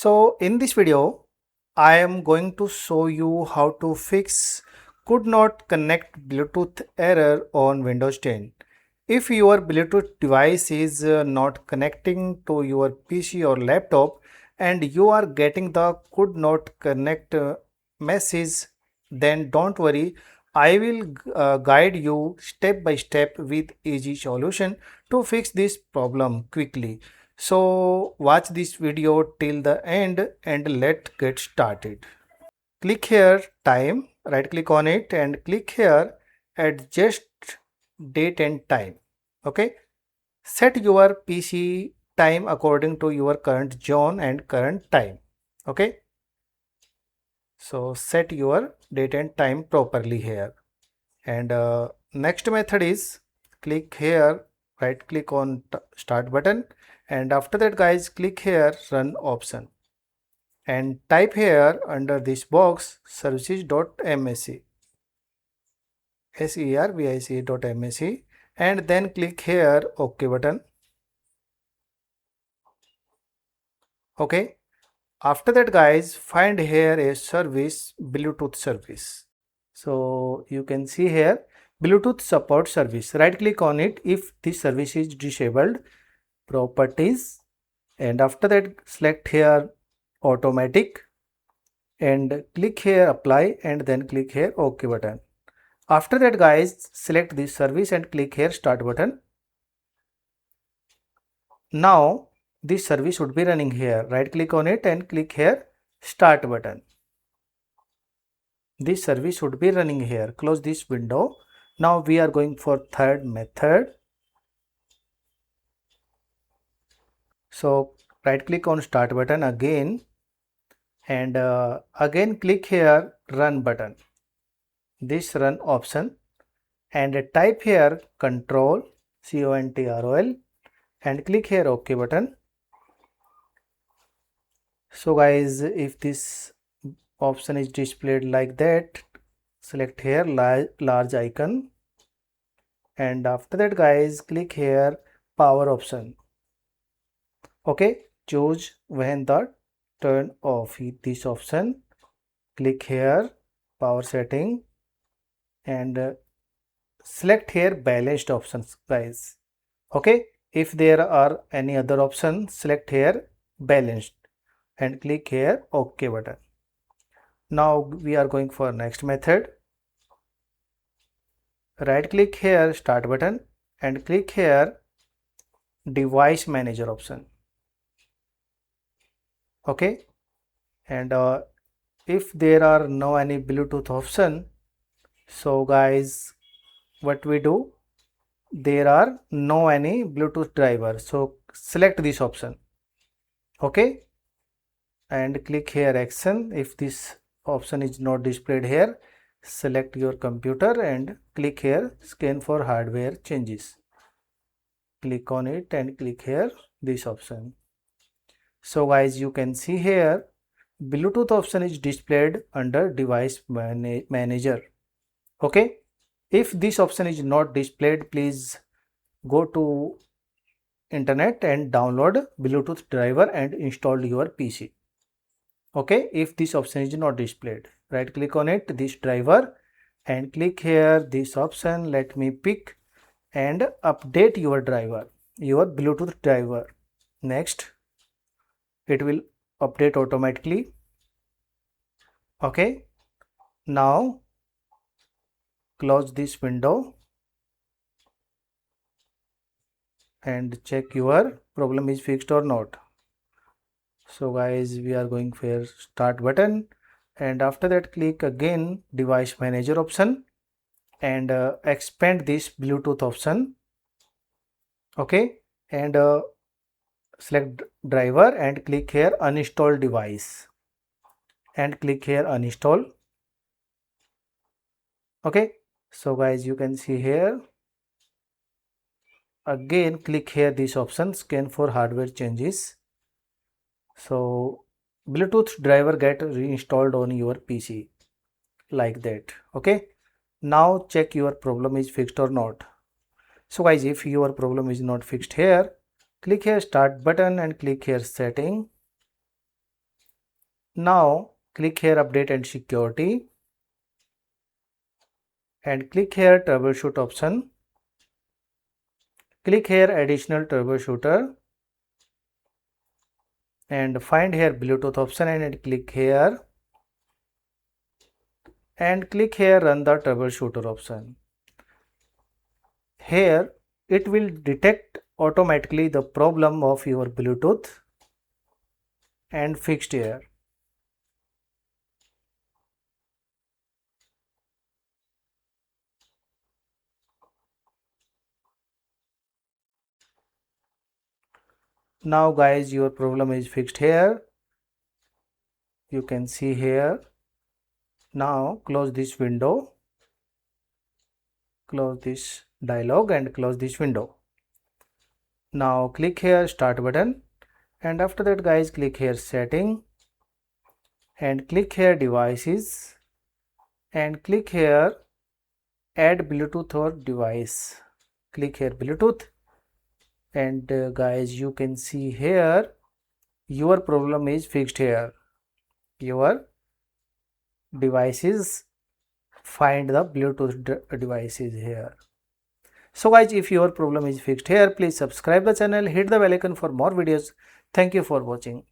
So in this video, I am going to show you how to fix could not connect Bluetooth error on Windows 10. If your Bluetooth device is not connecting to your PC or laptop and you are getting the could not connect message, then don't worry. I will guide you step by step with easy solution to fix this problem quickly. So watch this video till the end and let's get started. Click here time, right click on it and click here adjust date and time. Okay. Set your PC time according to your current zone and current time. Okay. So set your date and time properly here. And next method is click here, right click on start button, and after that guys click here run option and type here under this box services.msc service.msc and then click here OK button. Okay, after that guys find here a service, Bluetooth service. So you can see here Bluetooth support service, right click on it if this service is disabled, properties, and after that select here automatic and click here apply and then click here OK button. After that guys select this service and click here start button. Now this service would be running here, right click on it and click here start button. This service would be running here. Close this window. Now we are going for third method. So right click on start button again and again click here run button, this run option, and type here control control and click here OK button. So guys, if this option is displayed like that, select here large icon and after that guys click here power option. Okay, choose when the turn off this option, click here power setting and select here balanced options guys. Okay, if there are any other options select here balanced and click here OK button. Now we are going for next method. Right click here start button and click here device manager option. Okay, and if there are no any Bluetooth option, so guys what we do, there are no any Bluetooth driver, so select this option. Okay, and click here action. If this option is not displayed here, select your computer and click here scan for hardware changes, click on it and click here this option. So guys, you can see here Bluetooth option is displayed under device manager. Okay, if this option is not displayed, please go to internet and download Bluetooth driver and install your PC. Okay, if this option is not displayed, right click on it this driver and click here this option, let me pick and update your driver, your Bluetooth driver. Next, it will update automatically. Okay, now close this window and check your problem is fixed or not. So guys, we are going for start button and after that click again device manager option and expand this Bluetooth option. Okay, and select driver and click here uninstall device and click here uninstall. Okay, so guys, you can see here again click here this option scan for hardware changes. So Bluetooth driver get reinstalled on your PC like that. Okay, now check your problem is fixed or not. So guys, if your problem is not fixed here, click here start button and click here setting Now click here update and security and click here troubleshoot option. Click here additional troubleshooter and find here Bluetooth option and click here run the troubleshooter option. Here it will detect automatically the problem of your Bluetooth and fixed here. Now guys, your problem is fixed here. You can see here. Now close this window, close this dialog and close this window. Now click here start button and after that guys click here setting and click here devices and click here add Bluetooth or device. Click here Bluetooth and guys you can see here your problem is fixed here. Your devices find the Bluetooth devices here. So guys, if your problem is fixed here, please subscribe the channel, hit the bell icon for more videos. Thank you for watching.